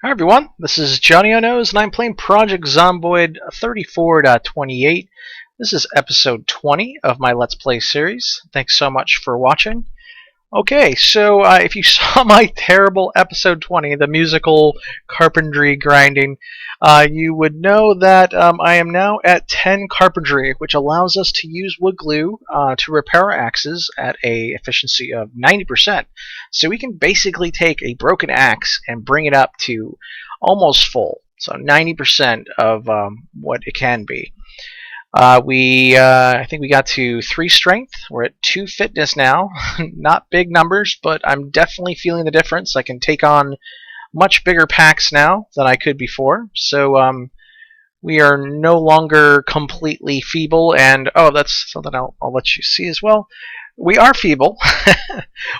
Hi everyone, this is Johnnyonoes and I'm playing Project Zomboid 34.28. This is episode 20 of my Let's Play series. Thanks so much for watching. Okay, so if you saw my terrible episode 20, the musical carpentry grinding, you would know that I am now at 10 carpentry, which allows us to use wood glue to repair our axes at a efficiency of 90%. So we can basically take a broken axe and bring it up to almost full, so 90% of what it can be. I think we got to 3 strength. We're at 2 fitness now. Not big numbers, but I'm definitely feeling the difference. I can take on much bigger packs now than I could before. So we are no longer completely feeble. And oh, that's something I'll let you see as well. We are feeble.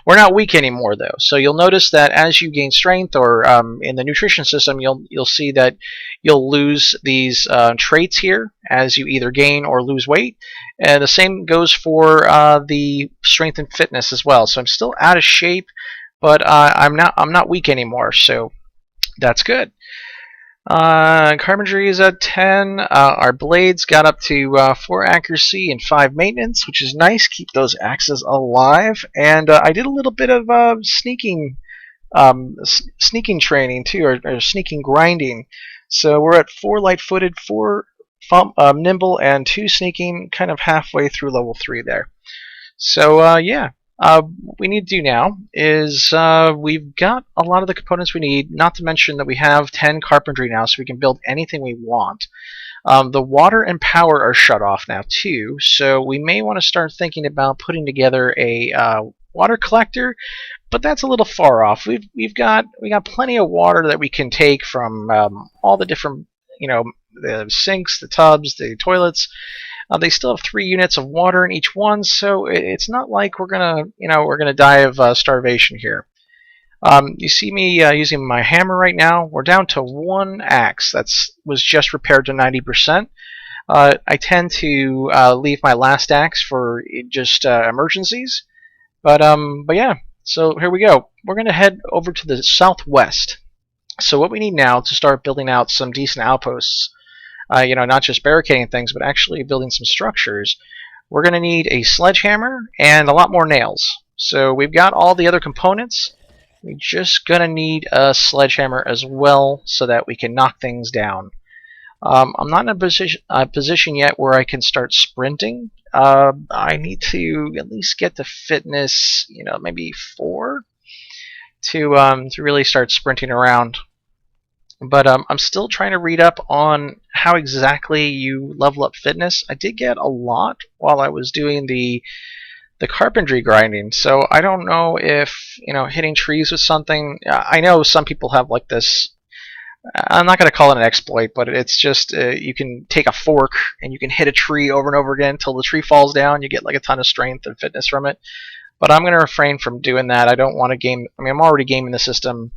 We're not weak anymore, though. So you'll notice that as you gain strength, or in the nutrition system, you'll see that you'll lose these traits here as you either gain or lose weight. And the same goes for the strength and fitness as well. So I'm still out of shape, but I'm not weak anymore. So that's good. Carpentry is at 10. Our blades got up to 4 accuracy and 5 maintenance, which is nice. Keep those axes alive. And I did a little bit of sneaking training too, or sneaking grinding. So we're at 4 light-footed, 4 nimble, and 2 sneaking, kind of halfway through level 3 there. So yeah. What we need to do now is we've got a lot of the components we need, not to mention that we have 10 carpentry now, so we can build anything we want. The water and power are shut off now too, so we may want to start thinking about putting together a water collector, but that's a little far off. We got plenty of water that we can take from all the different, the sinks, the tubs, the toilets. They still have 3 units of water in each one, so it's not like we're gonna die of starvation here. You see me using my hammer right now. We're down to 1 axe that was just repaired to 90%. I tend to leave my last axe for just emergencies, but yeah. So here we go. We're gonna head over to the southwest. So what we need now to start building out some decent outposts. Not just barricading things, but actually building some structures, we're going to need a sledgehammer and a lot more nails. So we've got all the other components. We're just going to need a sledgehammer as well so that we can knock things down. I'm not in a position yet where I can start sprinting. I need to at least get to fitness, maybe 4 to really start sprinting around. But I'm still trying to read up on how exactly you level up fitness. I did get a lot while I was doing the carpentry grinding, so I don't know if hitting trees with something. I know some people have like this. I'm not going to call it an exploit, but it's just you can take a fork and you can hit a tree over and over again until the tree falls down. You get like a ton of strength and fitness from it. But I'm going to refrain from doing that. I don't want to game. I mean, I'm already gaming the system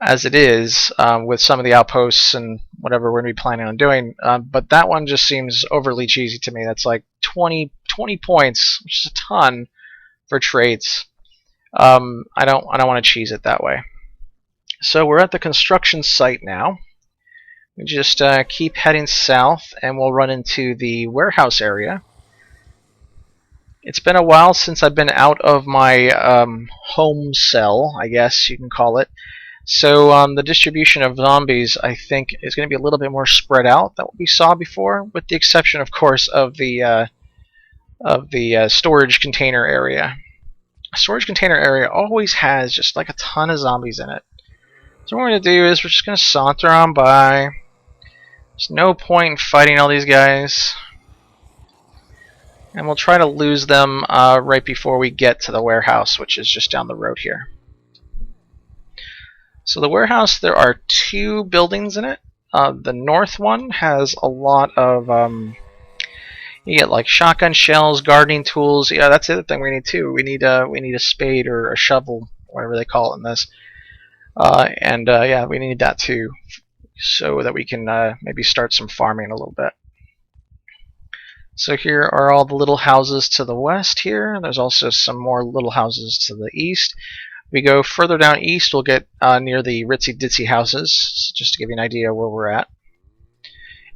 as it is with some of the outposts and whatever we're going to be planning on doing, but that one just seems overly cheesy to me. That's like 20 points, which is a ton for traits. I don't want to cheese it that way. So we're at the construction site now. We just keep heading south, and we'll run into the warehouse area. It's been a while since I've been out of my home cell, I guess you can call it. So the distribution of zombies, I think, is going to be a little bit more spread out than what we saw before, with the exception, of course, of the storage container area. Storage container area always has just like a ton of zombies in it. So what we're going to do is we're just going to saunter on by. There's no point in fighting all these guys. And we'll try to lose them right before we get to the warehouse, which is just down the road here. So the warehouse, there are 2 buildings in it. The north one has a lot of, you get like shotgun shells, gardening tools. Yeah, that's the other thing we need too. We need a spade or a shovel, whatever they call it in this. Yeah, we need that too, so that we can maybe start some farming a little bit. So here are all the little houses to the west here. There's also some more little houses to the east. We go further down east, we'll get near the ritzy ditzy houses, just to give you an idea where we're at.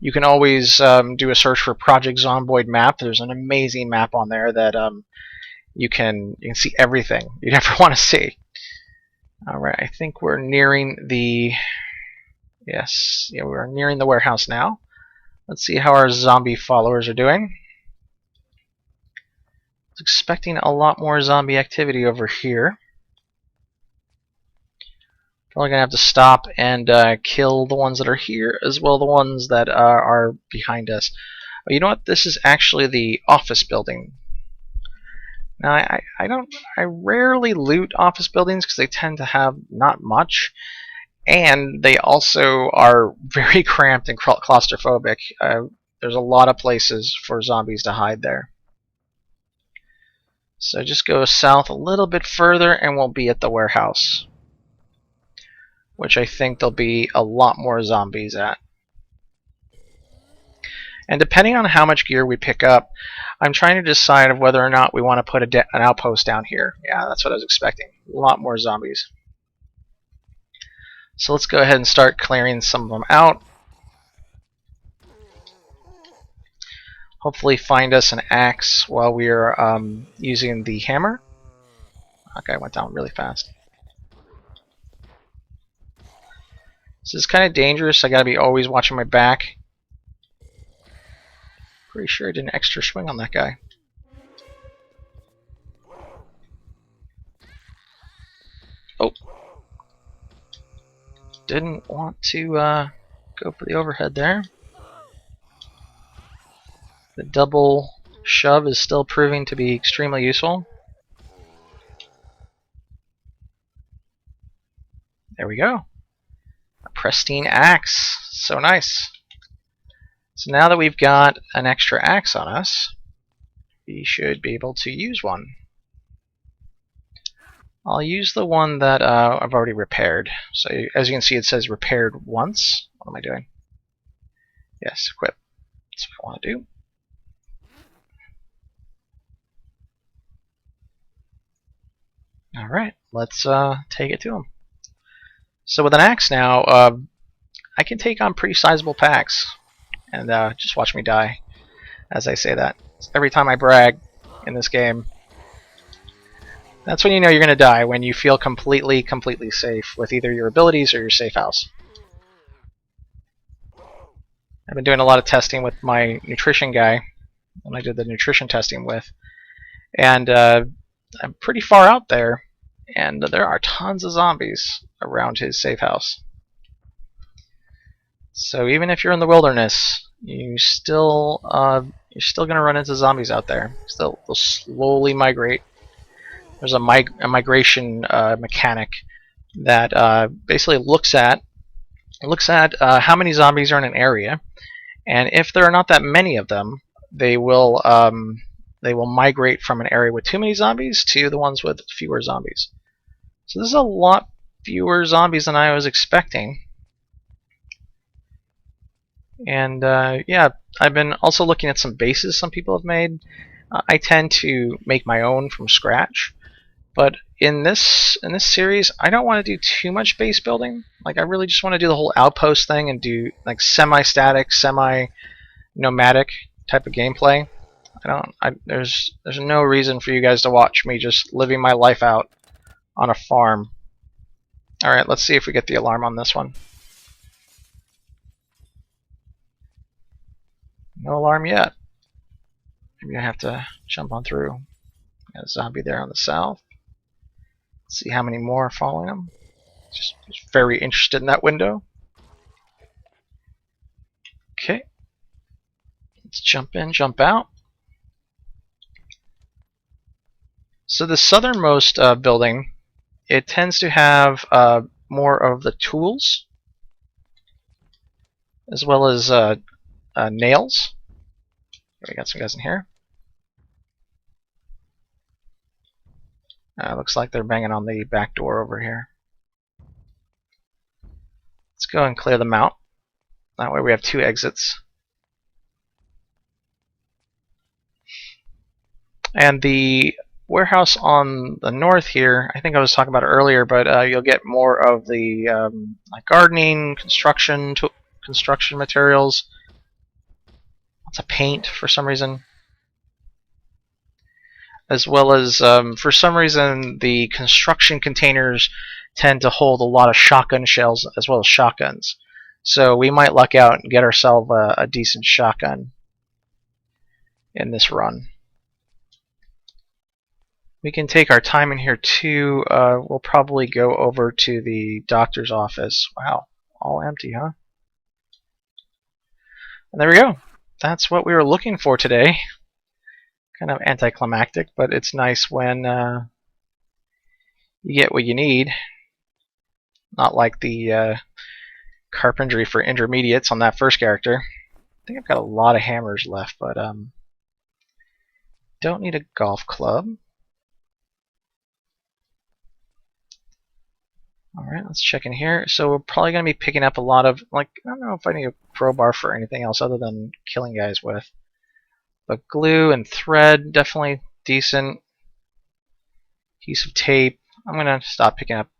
You can always do a search for Project Zomboid map. There's an amazing map on there that you can see everything you'd ever want to see. All right, I think we're nearing the we're nearing the warehouse now. Let's see how our zombie followers are doing. I was expecting a lot more zombie activity over here. Probably gonna have to stop and kill the ones that are here, as well as the ones that are behind us. Oh, you know what? This is actually the office building. Now, I rarely loot office buildings because they tend to have not much, and they also are very cramped and claustrophobic. There's a lot of places for zombies to hide there. So just go south a little bit further, and we'll be at the warehouse, which I think there'll be a lot more zombies at. And depending on how much gear we pick up, I'm trying to decide whether or not we want to put an outpost down here. Yeah, that's what I was expecting. A lot more zombies. So let's go ahead and start clearing some of them out. Hopefully find us an axe while we're using the hammer. Okay, went down really fast. This is kind of dangerous. I gotta be always watching my back. Pretty sure I did an extra swing on that guy. Oh. Didn't want to go for the overhead there. The double shove is still proving to be extremely useful. There we go. A pristine axe. So nice. So now that we've got an extra axe on us, we should be able to use one. I'll use the one that I've already repaired. So as you can see, it says repaired once. What am I doing? Yes, equip. That's what I want to do. Alright, let's take it to him. So with an axe now, I can take on pretty sizable packs. And just watch me die as I say that. Every time I brag in this game, that's when you know you're going to die, when you feel completely safe with either your abilities or your safe house. I've been doing a lot of testing with my nutrition guy, when I did the nutrition testing with, and I'm pretty far out there, and there are tons of zombies around his safe house. So even if you're in the wilderness, you're still going to run into zombies out there. They'll slowly migrate. There's a migration mechanic that basically looks at how many zombies are in an area, and if there are not that many of them, they will migrate from an area with too many zombies to the ones with fewer zombies. So this is a lot fewer zombies than I was expecting. And yeah, I've been also looking at some bases some people have made. I tend to make my own from scratch, but in this series, I don't want to do too much base building. Like, I really just want to do the whole outpost thing and do like semi-static, semi-nomadic type of gameplay. There's no reason for you guys to watch me just living my life out on a farm. All right, let's see if we get the alarm on this one. No alarm yet. Maybe I have to jump on through. Got a zombie there on the south. Let's see how many more are following him. Just very interested in that window. Okay. Let's jump in, jump out. So the southernmost building, it tends to have more of the tools, as well as nails. We got some guys in here. Looks like they're banging on the back door over here. Let's go and clear them out. That way we have 2 exits. And the warehouse on the north here, I think I was talking about it earlier, but you'll get more of the like gardening, construction materials. Lots of paint for some reason, as well as for some reason the construction containers tend to hold a lot of shotgun shells as well as shotguns. So we might luck out and get ourselves a decent shotgun in this run. We can take our time in here too. We'll probably go over to the doctor's office. Wow, all empty, huh? And there we go. That's what we were looking for today. Kind of anticlimactic, but it's nice when you get what you need. Not like the carpentry for intermediates on that first character. I think I've got a lot of hammers left, but don't need a golf club. Alright, let's check in here. So we're probably going to be picking up a lot of, like, I don't know if I need a crowbar for anything else other than killing guys with. But glue and thread, definitely decent. Piece of tape. I'm going to stop picking up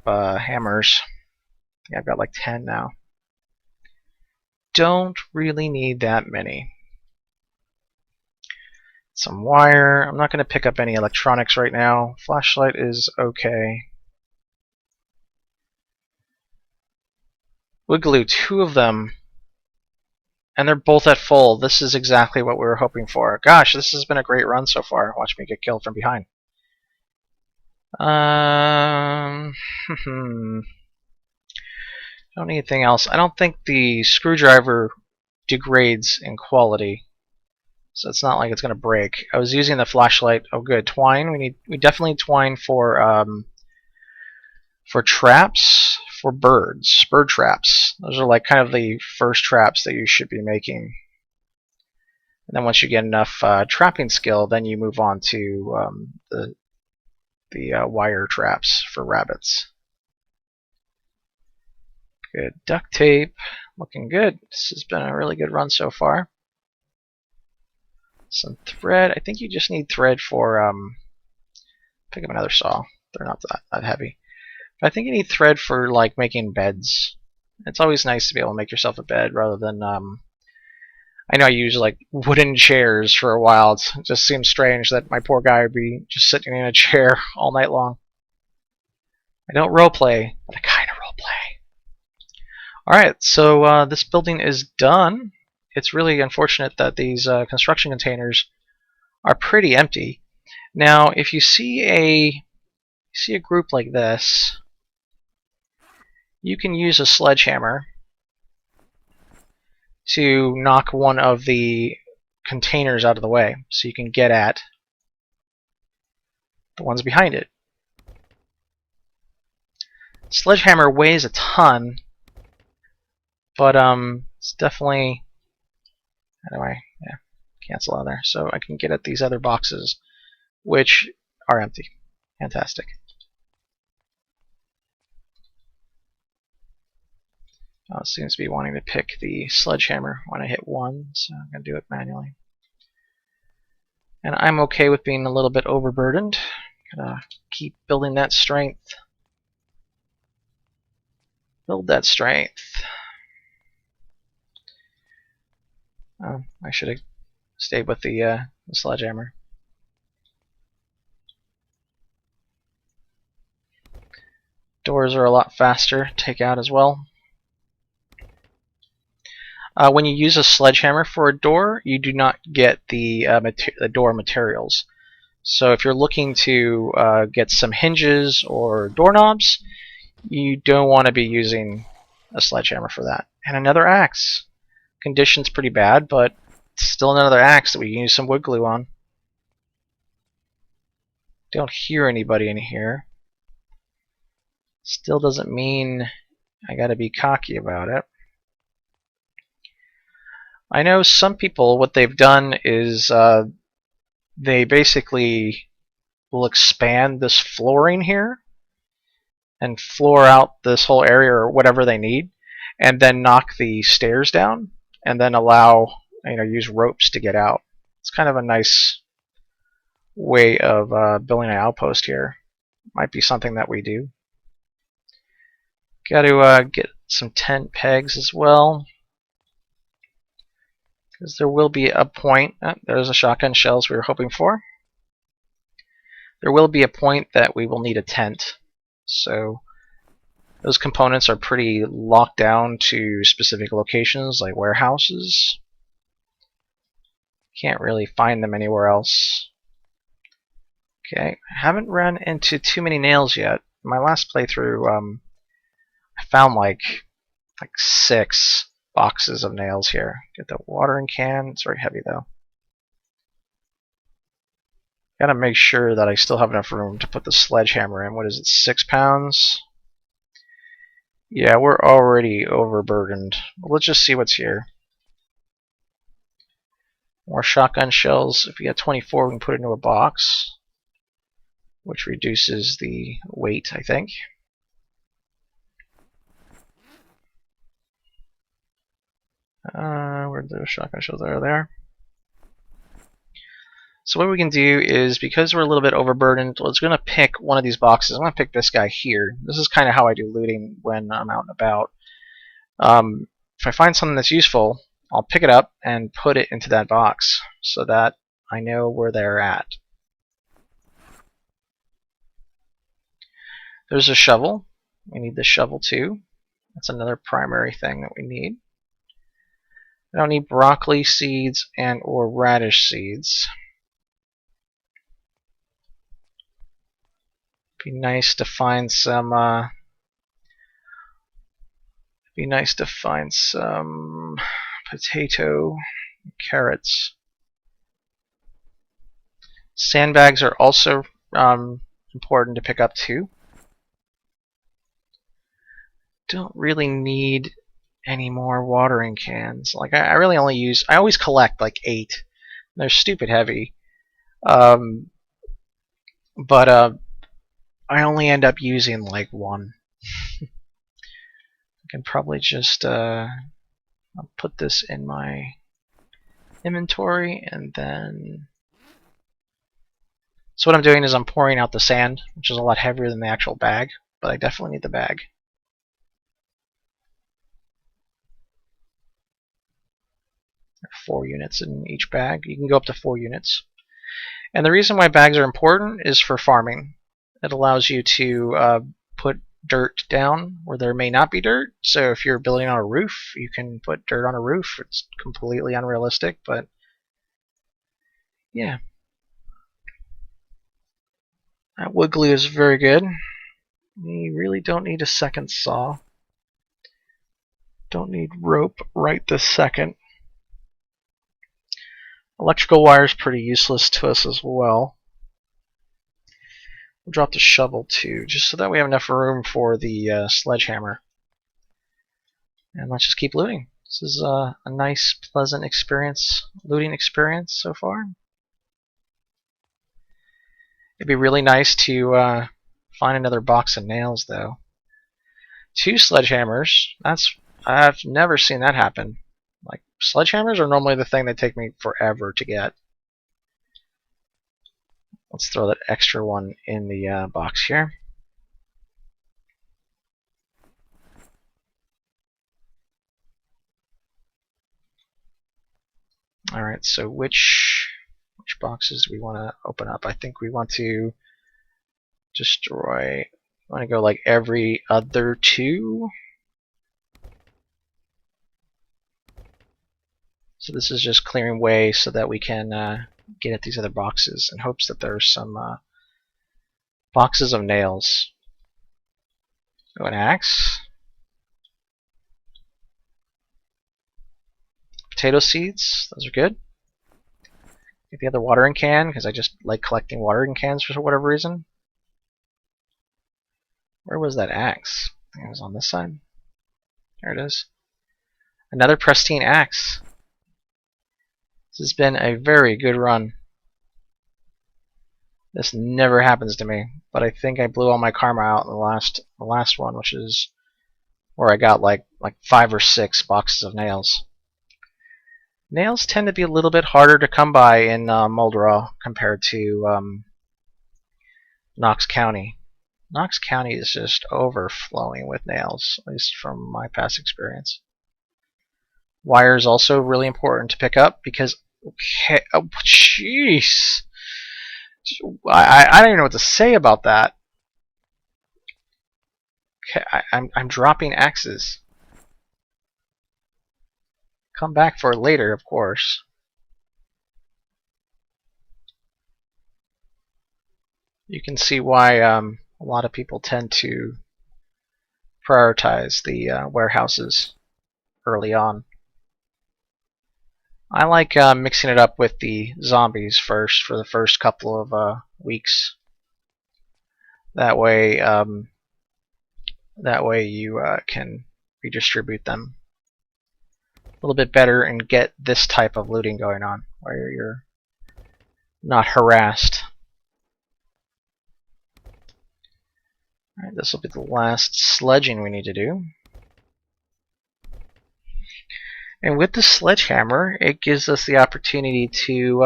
hammers. I think I've got like 10 now. Don't really need that many. Some wire. I'm not going to pick up any electronics right now. Flashlight is okay. Wood glue, 2 of them. And they're both at full. This is exactly what we were hoping for. Gosh, this has been a great run so far. Watch me get killed from behind. Don't need anything else. I don't think the screwdriver degrades in quality, so it's not like it's gonna break. I was using the flashlight. Oh, good. Twine. We definitely need twine for traps for birds. Bird traps. Those are like kind of the first traps that you should be making. And then once you get enough trapping skill, then you move on to the wire traps for rabbits. Good. Duct tape. Looking good. This has been a really good run so far. Some thread. I think you just need thread for pick up another saw. They're not that heavy. But I think you need thread for like making beds. It's always nice to be able to make yourself a bed rather than I know I used like wooden chairs for a while. It just seems strange that my poor guy would be just sitting in a chair all night long. I don't roleplay, but I kind of roleplay. Alright, so this building is done. It's really unfortunate that these construction containers are pretty empty. Now, if you see a group like this, you can use a sledgehammer to knock one of the containers out of the way so you can get at the ones behind it. Sledgehammer weighs a ton, but it's definitely, how do I cancel out of there so I can get at these other boxes which are empty. Fantastic. It seems to be wanting to pick the sledgehammer when I hit 1, so I'm going to do it manually. And I'm okay with being a little bit overburdened. Gonna keep building that strength. Build that strength. Oh, I should have stayed with the sledgehammer. Doors are a lot faster to take out as well. When you use a sledgehammer for a door, you do not get the door materials. So if you're looking to get some hinges or doorknobs, you don't want to be using a sledgehammer for that. And another axe. Condition's pretty bad, but still another axe that we can use some wood glue on. Don't hear anybody in here. Still doesn't mean I gotta be cocky about it. I know some people, what they've done is they basically will expand this flooring here and floor out this whole area or whatever they need, and then knock the stairs down, and then allow, use ropes to get out. It's kind of a nice way of building an outpost here. Might be something that we do. Got to get some tent pegs as well, because there will be a point. There's a shotgun shells we were hoping for. There will be a point that we will need a tent, so those components are pretty locked down to specific locations like warehouses. Can't really find them anywhere else. Okay, I haven't run into too many nails yet. My last playthrough, I found like 6 boxes of nails here. Get the watering can. It's very heavy though. Gotta make sure that I still have enough room to put the sledgehammer in. What is it, 6 pounds? Yeah, we're already overburdened. Let's just see what's here. More shotgun shells. If we got 24, we can put it into a box, which reduces the weight, I think. Where'd the shotgun shells are there? So what we can do is, because we're a little bit overburdened, let's going to pick one of these boxes. I'm going to pick this guy here. This is kind of how I do looting when I'm out and about. If I find something that's useful, I'll pick it up and put it into that box so that I know where they're at. There's a shovel. We need the shovel too. That's another primary thing that we need. I don't need broccoli seeds and or radish seeds. Be nice to find some potato, carrots. Sandbags are also important to pick up too. Don't really need any more watering cans. Like I really only use. I always collect like 8. They're stupid heavy. But I only end up using like 1. I can probably just I'll put this in my inventory, and then so what I'm doing is I'm pouring out the sand, which is a lot heavier than the actual bag, but I definitely need the bag. There are 4 units in each bag. You can go up to 4 units. And the reason why bags are important is for farming. It allows you to put dirt down where there may not be dirt. So if you're building on a roof, you can put dirt on a roof. It's completely unrealistic, but yeah. That wood glue is very good. We really don't need a second saw. Don't need rope right this second. Electrical wire is pretty useless to us as well. We'll drop the shovel too, just so that we have enough room for the sledgehammer. And let's just keep looting. This is a nice, pleasant experience, looting experience so far. It'd be really nice to find another box of nails, though. 2 sledgehammers. I've never seen that happen. Like, sledgehammers are normally the thing that take me forever to get. Let's throw that extra one in the box here. Alright, so which boxes do we want to open up? I think we want to destroy. I want to go like every other 2. So this is just clearing way so that we can get at these other boxes in hopes that there's some boxes of nails. Oh, an axe. Potato seeds, those are good. Get the other watering can, because I just like collecting watering cans for whatever reason. Where was that axe? I think it was on this side. There it is. Another pristine axe. This has been a very good run. This never happens to me, but I think I blew all my karma out in the last one, which is where I got like 5 or 6 boxes of nails. Nails tend to be a little bit harder to come by in Muldraugh compared to Knox County. Knox County is just overflowing with nails, at least from my past experience. Wire is also really important to pick up because, okay, oh jeez, I don't even know what to say about that. Okay, I'm dropping axes. Come back for it later, of course. You can see why a lot of people tend to prioritize the warehouses early on. I like mixing it up with the zombies first for the first couple of weeks. That way you can redistribute them a little bit better and get this type of looting going on, where you're not harassed. Alright, this will be the last sledging we need to do. And with the sledgehammer, it gives us the opportunity to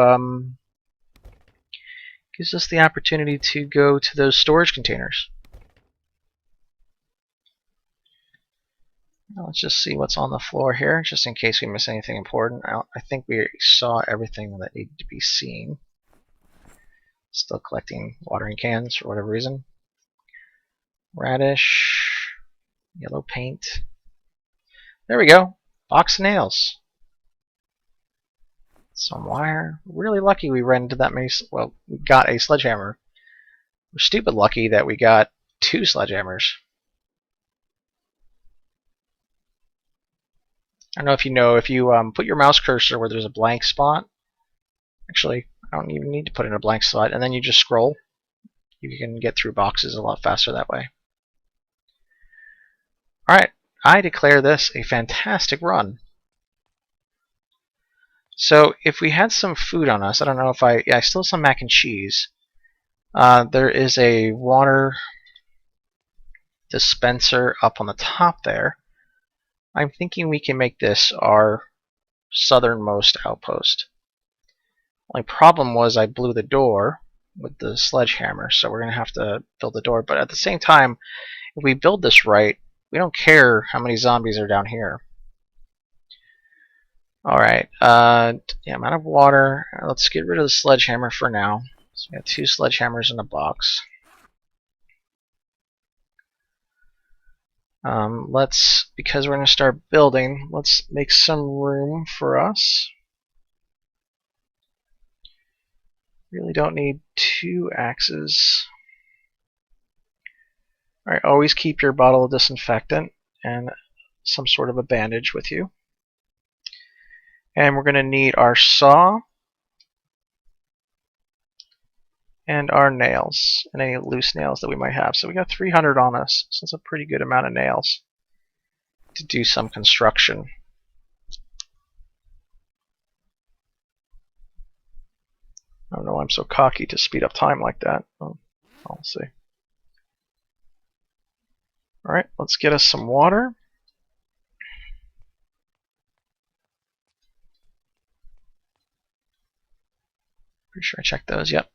go to those storage containers. Now let's just see what's on the floor here, just in case we miss anything important. I think we saw everything that needed to be seen. Still collecting watering cans for whatever reason. Radish, yellow paint. There we go. Box of nails. Some wire. Really lucky we ran into that many. Well, we got a sledgehammer. We're stupid lucky that we got 2 sledgehammers. I don't know if you know, if you put your mouse cursor where there's a blank spot. Actually, I don't even need to put in a blank spot, and then you just scroll. You can get through boxes a lot faster that way. Alright, I declare this a fantastic run. So if we had some food on us, I don't know if I still have some mac and cheese. There is a water dispenser up on the top there. I'm thinking we can make this our southernmost outpost. My problem was I blew the door with the sledgehammer, so we're going to have to build the door. But at the same time, if we build this right, we don't care how many zombies are down here. Alright, yeah, I'm out of water. Let's get rid of the sledgehammer for now. So we got 2 sledgehammers in a box. Because we're going to start building, let's make some room for us. Really don't need 2 axes. Alright, always keep your bottle of disinfectant and some sort of a bandage with you. And we're going to need our saw and our nails and any loose nails that we might have. So we got 300 on us, so that's a pretty good amount of nails to do some construction. I don't know why I'm so cocky to speed up time like that. I'll see. Alright, let's get us some water. Pretty sure I checked those, yep.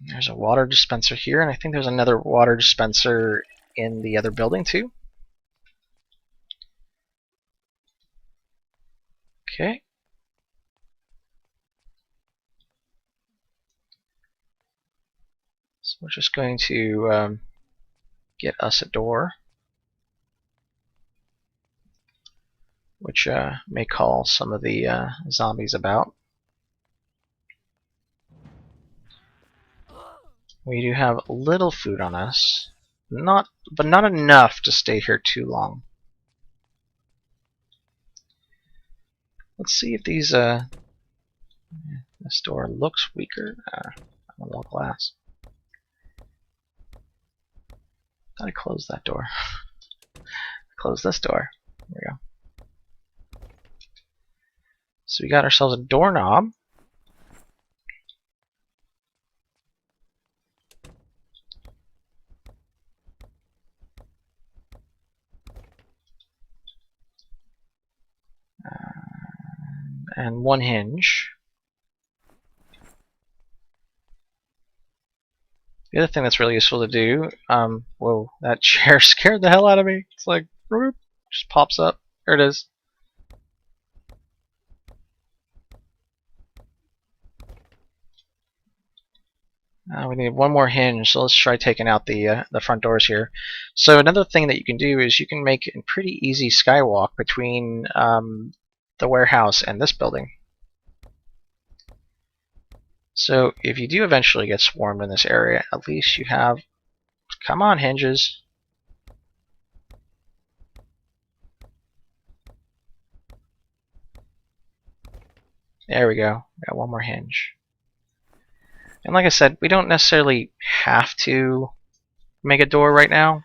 There's a water dispenser here, and I think there's another water dispenser in the other building too. Okay. So we're just going to get us a door, which may call some of the zombies about. We do have a little food on us, but not enough to stay here too long. Let's see if these this door looks weaker. I'm a little glass. Thought I closed that door. Close this door. There we go. So we got ourselves a doorknob. And one hinge. The other thing that's really useful to do, whoa, that chair scared the hell out of me. It's like, just pops up. There it is. We need one more hinge, so let's try taking out the front doors here. So another thing that you can do is you can make a pretty easy skywalk between the warehouse and this building. So if you do eventually get swarmed in this area, at least you have, come on, hinges. There we go. Got one more hinge. And like I said, we don't necessarily have to make a door right now,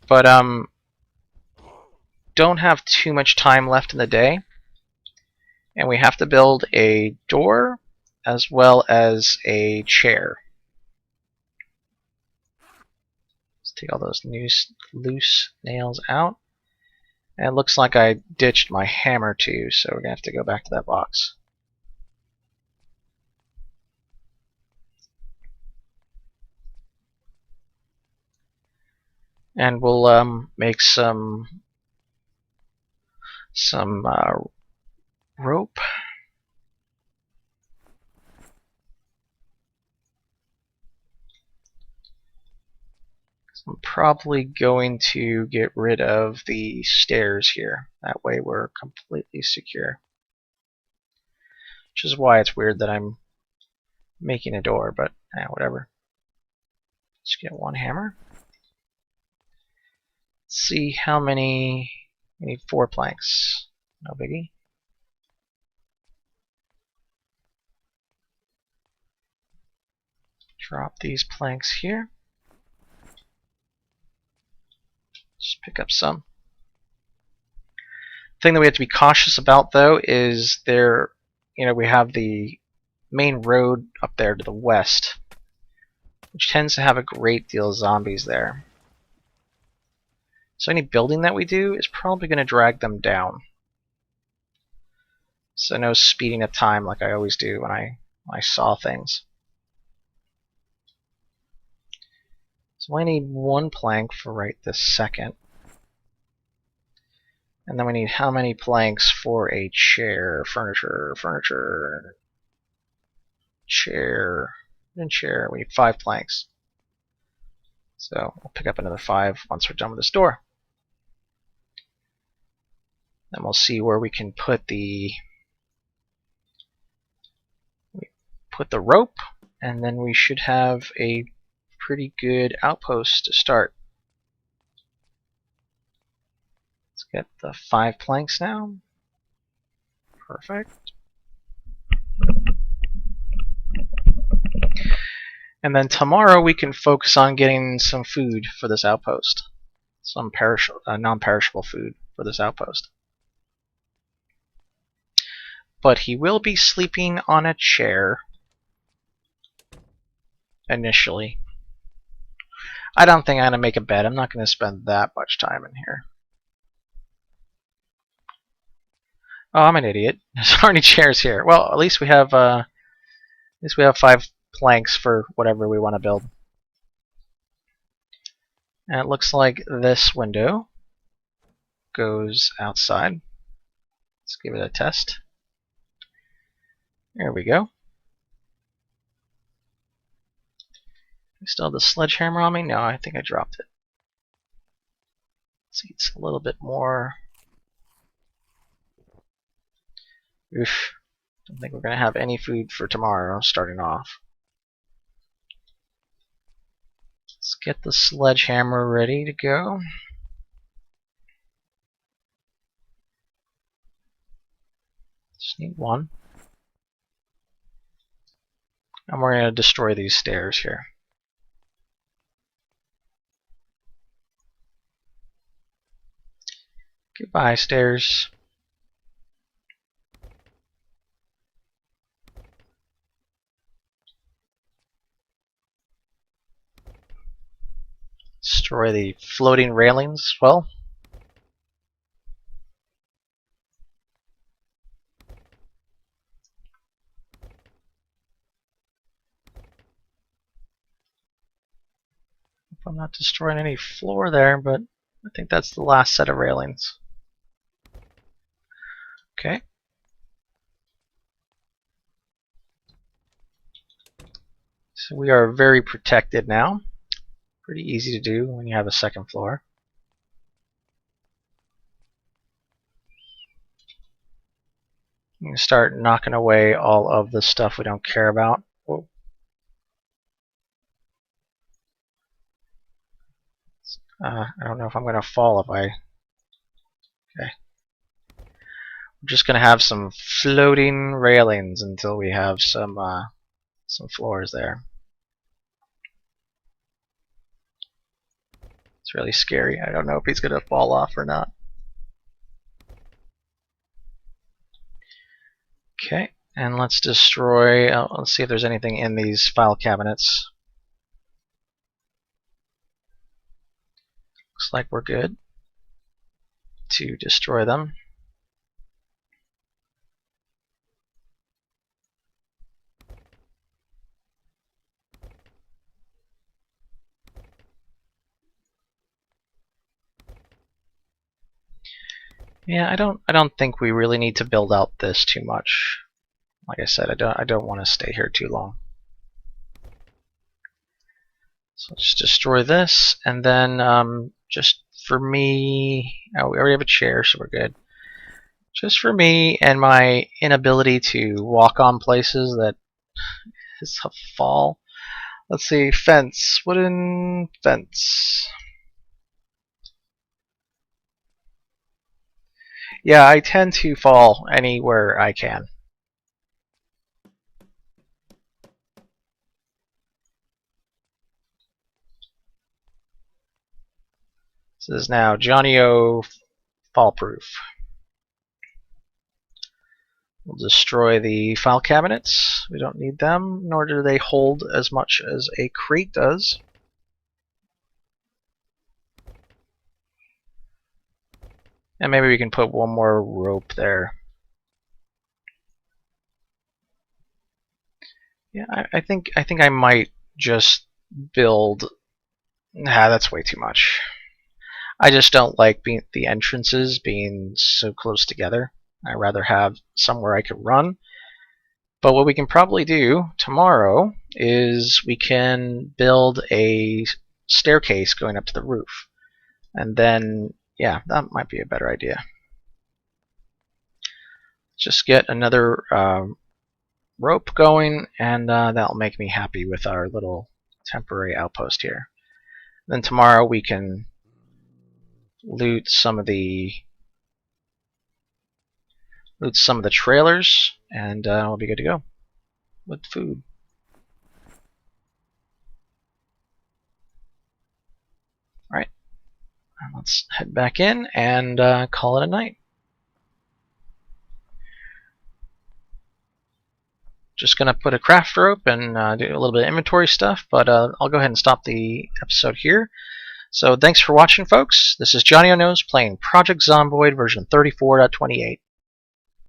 but don't have too much time left in the day, and we have to build a door as well as a chair. Let's take all those loose nails out. And it looks like I ditched my hammer too, so we're gonna have to go back to that box. And we'll make some rope. I'm probably going to get rid of the stairs here. That way we're completely secure. Which is why it's weird that I'm making a door, but whatever. Let's get one hammer. Let's see how many. We need 4 planks. No biggie. Drop these planks here. Just pick up some. The thing that we have to be cautious about, though, is we have the main road up there to the west, which tends to have a great deal of zombies there. So any building that we do is probably going to drag them down. So no speeding up time like I always do when I saw things. So I need 1 plank for right this second. And then we need how many planks for a chair, furniture, chair, and chair. We need 5 planks. So we'll pick up another 5 once we're done with this door. Then we'll see where we can put the rope, and then we should have a pretty good outpost to start. Let's get the 5 planks now. Perfect. And then tomorrow we can focus on getting some food for this outpost. Some non-perishable food for this outpost. But he will be sleeping on a chair initially. I don't think I'm going to make a bed. I'm not going to spend that much time in here. Oh, I'm an idiot. There's already chairs here. Well, at least we have 5 planks for whatever we want to build. And it looks like this window goes outside. Let's give it a test. There we go. I still have the sledgehammer on me? No, I think I dropped it. Let's see, it's a little bit more. Oof. Don't think we're going to have any food for tomorrow, starting off. Let's get the sledgehammer ready to go. Just need 1. And we're going to destroy these stairs here. Goodbye, stairs. Destroy the floating railings as well. not destroying any floor there, but I think that's the last set of railings. Okay. So we are very protected now. Pretty easy to do when you have a second floor. You can start knocking away all of the stuff we don't care about. Whoa. I don't know if I'm going to fall if I... Okay. We're just going to have some floating railings until we have some floors there. It's really scary. I don't know if he's going to fall off or not. Okay, and let's destroy... let's see if there's anything in these file cabinets. Looks like we're good to destroy them. Yeah, I don't think we really need to build out this too much. Like I said, I don't want to stay here too long. So let's destroy this, and then just for me, oh, we already have a chair, so we're good. Just for me and my inability to walk on places that is a fall. Let's see, fence, wooden fence. Yeah, I tend to fall anywhere I can. This is now Johnnyo fall proof. We'll destroy the file cabinets. We don't need them, nor do they hold as much as a crate does. And maybe we can put one more rope there. Yeah, I think I might just build. Nah, that's way too much. I just don't like the entrances being so close together. I'd rather have somewhere I could run. But what we can probably do tomorrow is we can build a staircase going up to the roof. And then, yeah, that might be a better idea. Just get another rope going, and that'll make me happy with our little temporary outpost here. Then tomorrow we can loot some of the trailers, and we'll be good to go with food. Alright, let's head back in and call it a night. Just gonna put a craft rope and do a little bit of inventory stuff, but I'll go ahead and stop the episode here. So thanks for watching, folks. This is Johnnyonoes playing Project Zomboid version 34.28.